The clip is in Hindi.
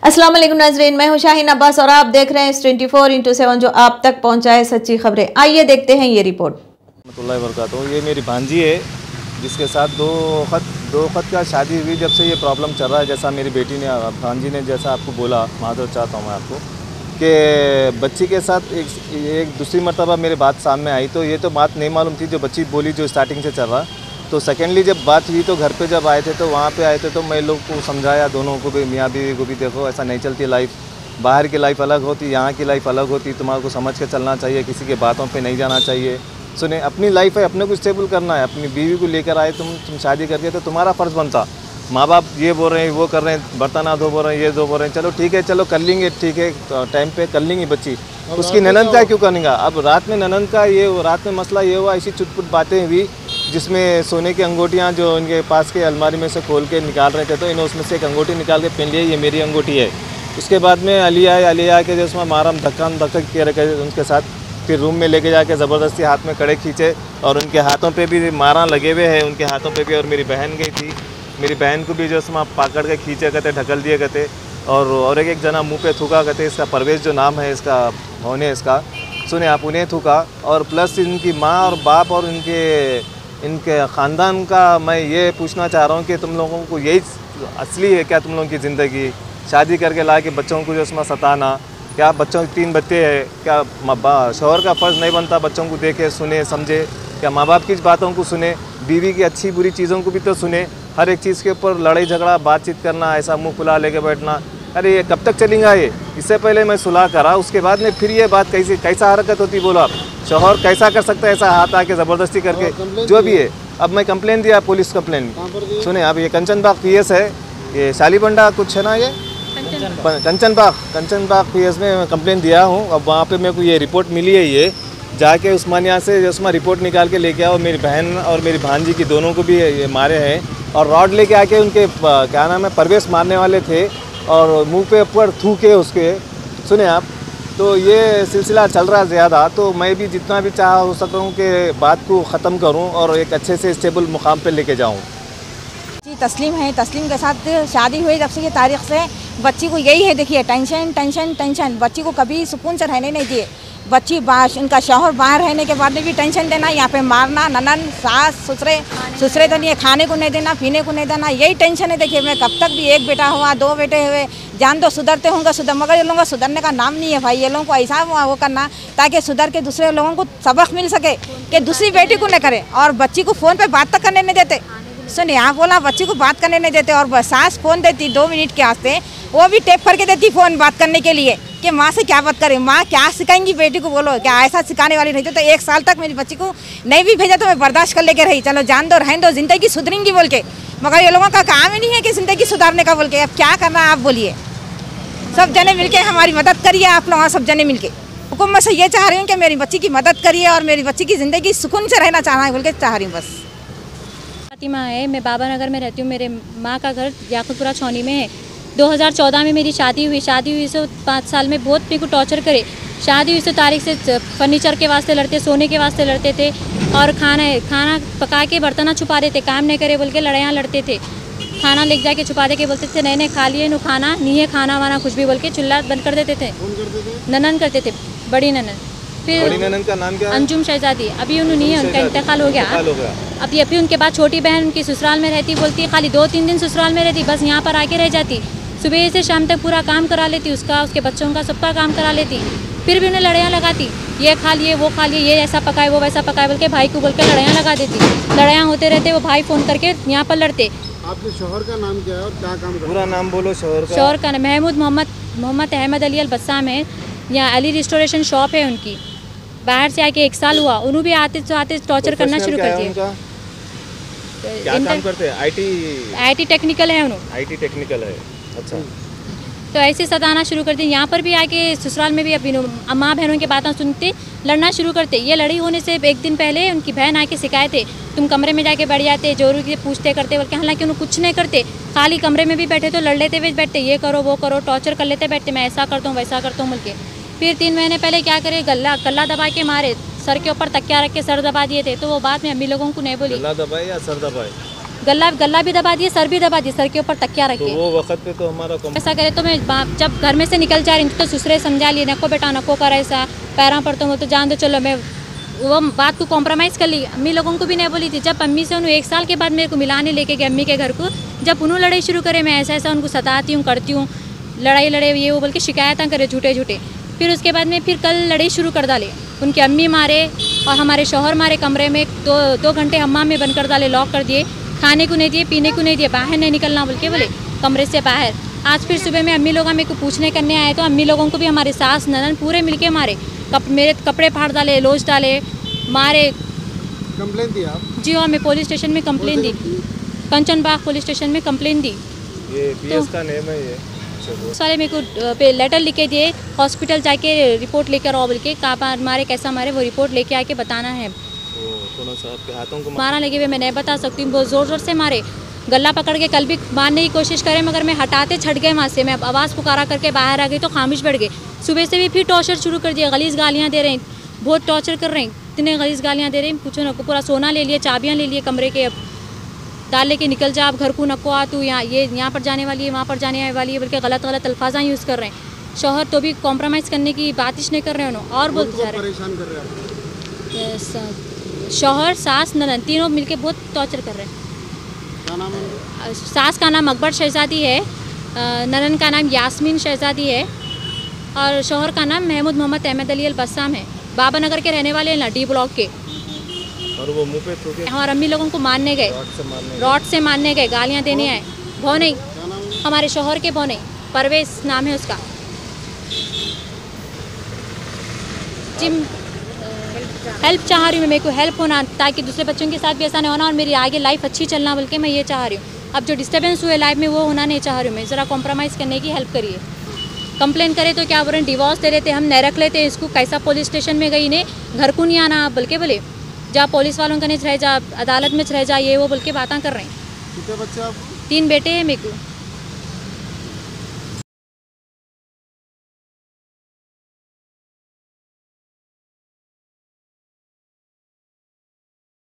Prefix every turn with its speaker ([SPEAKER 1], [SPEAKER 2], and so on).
[SPEAKER 1] अस्सलाम वालेकुम नाज़रीन, मैं हूं शाहीन अब्बास और आप देख रहे हैं 24x7 जो आप तक पहुंचाए सच्ची खबरें। आइए देखते हैं ये रिपोर्ट।
[SPEAKER 2] ये मेरी भांजी है जिसके साथ दो खत का शादी हुई। जब से ये प्रॉब्लम चल रहा है, जैसा मेरी बेटी ने भांजी ने जैसा आपको बोला, माधव चाहता हूँ मैं आपको कि बच्ची के साथ एक दूसरी मरतबा मेरी बात सामने आई, तो ये तो बात नहीं मालूम थी जो बच्ची बोली जो स्टार्टिंग से चल रहा। तो सेकेंडली जब बात हुई तो घर पे जब आए थे तो वहाँ पे आए थे तो मैं लोग को समझाया, दोनों को भी, मियाँ बीवी को भी, देखो ऐसा नहीं चलती लाइफ, बाहर की लाइफ अलग होती, यहाँ की लाइफ अलग होती, तुम्हारे को समझ के चलना चाहिए, किसी के बातों पे नहीं जाना चाहिए। सुने, अपनी लाइफ है, अपने को स्टेबल करना है। अपनी बीवी को लेकर आए तुम शादी करके, तो तुम्हारा फ़र्ज़ बनता। माँ बाप ये बोल रहे हैं, वो कर रहे हैं, बर्तन ना धो बोल रहे हैं, ये दो बोल रहे हैं, चलो ठीक है, चलो कर लेंगे, ठीक है, टाइम पे कर लेंगी बच्ची। उसकी ननद का क्यों करेंगे? अब रात में ननद का ये रात में मसला ये हुआ, ऐसी चुटपुट बातें हुई जिसमें सोने की अंगूठियाँ जो इनके पास के अलमारी में से खोल के निकाल रहे थे, तो इन्होंने उसमें से एक अंगूठी निकाल के पहन लिया, ये मेरी अंगूठी है। उसके बाद में अलिया के जो उसमें मारा धक्का के रखे उनके साथ, फिर रूम में लेके जाके ज़बरदस्ती हाथ में कड़े खींचे और उनके हाथों पे भी मारा लगे हुए हैं, उनके हाथों पे भी। और मेरी बहन गई थी, मेरी बहन को भी जो उसमें पकड़ के खींचे कहते, ढकल दिए कहते, और एक जना मुँह पे थूका कहते। इसका परवेज़ जो नाम है इसका होने इसका, सुने आप, उन्हें थूका। और प्लस इनकी माँ और बाप और इनके ख़ानदान का मैं ये पूछना चाह रहा हूँ कि तुम लोगों को यही असली है क्या? तुम लोगों की ज़िंदगी शादी करके ला के बच्चों को जो उसमें सताना, क्या बच्चों के 3 बच्चे हैं, क्या शौहर का फ़र्ज़ नहीं बनता बच्चों को देखे सुने समझे? क्या माँ बाप की बातों को सुने, बीवी की अच्छी बुरी चीज़ों को भी तो सुने? हर एक चीज़ के ऊपर लड़ाई झगड़ा बातचीत करना, ऐसा मुँह खुला लेके बैठना, अरे ये कब तक चलेगा? ये इससे पहले मैं सुलह करा, उसके बाद में फिर ये बात कैसा हरकत होती? बोलो आप, शौहर कैसा कर सकता है ऐसा हाथ आके ज़बरदस्ती करके? जो भी है, अब मैं कंप्लेन दिया, पुलिस कंप्लेन। सुने आप, ये कंचन बाग PS है, ये शालीबंडा कुछ है ना, ये कंचन बाग PS में कंप्लेन दिया हूँ। अब वहाँ पे मेरे को ये रिपोर्ट मिली है, ये जाके उस्मानिया से उसमें रिपोर्ट निकाल के लेके आओ। मेरी बहन और मेरी भांजी की दोनों को भी ये मारे हैं, और रॉड लेके आके उनके क्या नाम है, परवेश मारने वाले थे, और मुंह पे ऊपर थूके उसके। सुने आप, तो ये सिलसिला चल रहा है ज़्यादा, तो मैं भी जितना भी चाह हो सकता हूँ कि बात को ख़त्म करूँ और एक अच्छे से स्टेबल मुकाम पे लेके जाऊँ।
[SPEAKER 3] जी तस्लीम है, तस्लीम के साथ शादी हुई जब से ये तारीख से बच्ची को यही है, देखिए टेंशन टेंशन टेंशन। बच्ची को कभी सुकून से रहने नहीं दिए। बच्ची इनका शौहर बाहर रहने के बाद भी टेंशन देना, यहाँ पे मारना, ननन सास ससुरे तो नहीं है, खाने को नहीं देना, पीने को नहीं देना, यही टेंशन है। देखिए मैं कब तक भी, एक बेटा हुआ, 2 बेटे हुए, जान दो सुधरते होंगे मगर ये लोगों का सुधरने का नाम नहीं है भाई। ये लोगों को ऐसा वो करना ताकि सुधर के दूसरे लोगों को सबक मिल सके कि दूसरी बेटी को नहीं करे। और बच्ची को फ़ोन पे बात तक करने नहीं देते। सुनिए, यहाँ बोला बच्ची को बात करने नहीं देते, और सास फ़ोन देती 2 मिनट के वास्ते, वो भी टेप करके देती फ़ोन बात करने के लिए कि माँ से क्या बात करें, माँ क्या सिखाएंगी बेटी को? बोलो, क्या ऐसा सिखाने वाली नहीं? तो 1 साल तक मेरी बच्ची को नहीं भी भेजा तो मैं बर्दाश्त कर लेके रही, चलो जान दो, रहने दो, ज़िंदगी सुधरेंगी बोल के। मगर ये लोगों का काम ही नहीं है कि ज़िंदगी सुधारने का बोल के। अब क्या करना है आप बोलिए? सब जने मिलके हमारी मदद करिए, आप लोग सब जने मिलके। हुकूमत से ये चाह रही हूँ कि मेरी बच्ची की मदद करिए और मेरी बच्ची की ज़िंदगी सुकून से रहना चाहना है बोल के चाह रही हूँ बस।
[SPEAKER 4] फातिमा है, मैं बाबा नगर में रहती हूँ। मेरे माँ का घर याकुतपुरा छौनी में है। 2014 में मेरी शादी हुई से 5 साल में बहुत मेरे को टॉर्चर करे। शादी हुई से तारीख से फर्नीचर के वास्ते लड़ते, सोने के वास्ते लड़ते थे, और खाना पका के बर्तन छुपा देते, काम नहीं करे बोल के लड़ाइयाँ लड़ते थे। खाना ले जाके छुपा दे के बोलते थे नहीं खा लिए नो खाना नहीं है, खाना वाना कुछ भी बोल के चूल्हा बंद कर देते थे। ननन करते थे, बड़ी ननन। फिर
[SPEAKER 2] बड़ी ननन का नाम क्या है?
[SPEAKER 4] अंजुम शहजादी। अभी उन्होंने नहीं है, उनका इंतकाल हो गया। अभी उनके बाद छोटी बहन उनकी ससुराल में रहती, बोलती खाली 2-3 दिन ससुराल में रहती, बस यहाँ पर आके रह जाती। सुबह से शाम तक पूरा काम करा लेती, उसका, उसके बच्चों का, सबका काम करा लेती। फिर भी उन्हें लड़ाइयाँ लगाती, ये खा लिए, वो खा लिए, ये ऐसा पकाए, वो वैसा पकाए बोल के भाई को बोल के लड़ाइयाँ लगा देती। लड़ाइयाँ होते रहते, वो भाई फ़ोन करके यहाँ पर लड़ते।
[SPEAKER 5] आपके शौहर का नाम क्या है और क्या काम करते हैं?
[SPEAKER 2] पूरा नाम बोलो शौहर का।
[SPEAKER 4] शौहर का महमूद मोहम्मद अहमद अली अल-बस्साम है। यहाँ अली रिस्टोरेशन शॉप है उनकी। बाहर से आके 1 साल हुआ, उन्होंने भी आते टॉर्चर करना शुरू कर दिया।
[SPEAKER 2] क्या काम करते हैं?
[SPEAKER 4] IT टेक्निकल है उन्होंने।
[SPEAKER 2] IT टेक्निकल है, अच्छा।
[SPEAKER 4] तो ऐसे सताना शुरू कर दी। यहाँ पर भी आके ससुराल में भी अपनी माँ बहनों की बातें सुनते, लड़ना शुरू करते। ये लड़ी होने से 1 दिन पहले उनकी बहन आके शिकायत है, तुम कमरे में जाके बैठ जाते, जोरू के पूछते करते बोल के। हालांकि उन्हें कुछ नहीं करते, खाली कमरे में भी बैठे तो लड़ लेते हुए बैठते, ये करो वो करो, टॉर्चर कर लेते बैठते, मैं ऐसा करता हूँ वैसा करता हूँ बोल के। फिर 3 महीने पहले क्या करे, गला दबा के मारे, सर के ऊपर तकिया रख के सर दबा दिए थे। तो वो बात में अम्मी लोगों को नहीं बोली।
[SPEAKER 2] गला दबाए या सर दबाए?
[SPEAKER 4] गला भी दबा दिए, सर भी दबा दिए, सर के ऊपर तकिया रख
[SPEAKER 2] तो
[SPEAKER 4] के।
[SPEAKER 2] वो वक्त पे तो हमारा
[SPEAKER 4] ऐसा करे तो मैं जब घर में से निकल जा रही हूँ तो ससुरे समझा लिए, नको बेटा नको कर ऐसा, पैरा पर तो जान दो, चलो मैं वो बात को कॉम्प्रोमाइज़ कर ली। अम्मी लोगों को भी नहीं बोली थी। जब अम्मी से उन्होंने 1 साल के बाद मेरे को मिलाने लेके गए अम्मी के घर को, जब उन्होंने लड़ाई शुरू करे, मैं ऐसा ऐसा उनको सताती हूँ, करती हूँ, लड़ाई लड़े ये वो बोल के शिकायतें करे झूठे झूठे। फिर उसके बाद में फिर कल लड़ाई शुरू कर डाले, उनकी अम्मी मारे और हमारे शौहर मारे, कमरे में 2 घंटे हम्माम में बंद कर डाले, लॉक कर दिए, खाने को नहीं दिए, पीने को नहीं दिए, बाहर नहीं निकलना बोल के बोले, कमरे से बाहर। आज फिर सुबह में अम्मी लोग मेरे को पूछने करने आए तो अम्मी लोगों को भी हमारे सास ननद पूरे मिलके मारे, मेरे कपड़े फाड़ डाले, लोच डाले, मारे।
[SPEAKER 5] कंप्लेन दिया आप?
[SPEAKER 4] जी हाँ, मैं पुलिस स्टेशन में कंप्लेन दी, कंचन बाग पुलिस स्टेशन में कंप्लेन दी।
[SPEAKER 2] ये पीएस का नेम है ये।
[SPEAKER 4] उस वाले मेरे को लेटर लिख के दिए, हॉस्पिटल जाके रिपोर्ट लेकर आओ बोल के, कहाँ मारे कैसा मारे वो रिपोर्ट लेके आके बताना है।
[SPEAKER 2] थोड़ा सा आपके हाथों को
[SPEAKER 4] मारा लगे हुए मैं नहीं बता सकती हूँ, बहुत ज़ोर ज़ोर से मारे, गला पकड़ के कल भी मारने की कोशिश करे, मगर मैं हटाते छट गए वहाँ से, मैं आवाज़ पुकारा करके बाहर आ गई तो खामोश बैठ गए। सुबह से भी फिर टॉर्चर शुरू कर दिया, गलीज़ गालियाँ दे रहे हैं, बहुत टॉर्चर कर रहे हैं, इतने गलीज़ गालियाँ दे रहे हैं पूछो ना, पूरा सोना ले लिए, चाबियाँ ले लिए कमरे के, अब डाल लेके निकल जा, अब घर को नको आ, तू यहाँ पर जाने वाली है, वहाँ पर जाने वाली है, बल्कि गलत अल्फाजा यूज़ कर रहे हैं। शौहर तो भी कॉम्प्रोमाइज़ करने की बात ही नहीं कर रहे हैं और बोलते जा रहे
[SPEAKER 5] परेशान कर रहे हैं?
[SPEAKER 4] शौहर सास ननद तीनों मिलके बहुत टॉर्चर कर रहे हैं।
[SPEAKER 5] क्या नाम है?
[SPEAKER 4] सास का नाम अकबर शहजादी है, ननन का नाम यास्मीन शहजादी है और शौहर का नाम महमूद मोहम्मद अहमद अली अल बस्साम है। बाबा नगर के रहने वाले हैं ना, डी ब्लॉक के।
[SPEAKER 2] और वो मुंह पे ठोके
[SPEAKER 4] और अम्मी लोगों को मारने गए, रॉड से मारने गए, गालियाँ देने आए। भौने, हमारे शौहर के भौने, परवेज नाम है उसका। जिम हेल्प चाह रही हूँ, मेरे को हेल्प होना ताकि दूसरे बच्चों के साथ भी ऐसा नहीं होना और मेरी आगे लाइफ अच्छी चलना बोल के मैं ये चाह रही हूँ। अब जो डिस्टर्बेंस हुए लाइफ में वो होना नहीं चाह रही हूँ मैं, ज़रा कॉम्प्रोमाइज़ करने की हेल्प करिए। कंप्लेन करे तो क्या बोलें, डिवोर्स दे देते, हम नहीं रख लेते इसको, कैसा पुलिस स्टेशन में गई ने घर को नहीं आना बल्कि बोले जा पुलिस वालों का नहीं रह जा, अदालत में रह जा, ये वो बोल के बातें कर रहे हैं।
[SPEAKER 5] कितने बच्चे आप?
[SPEAKER 4] 3 बेटे हैं मेरे को।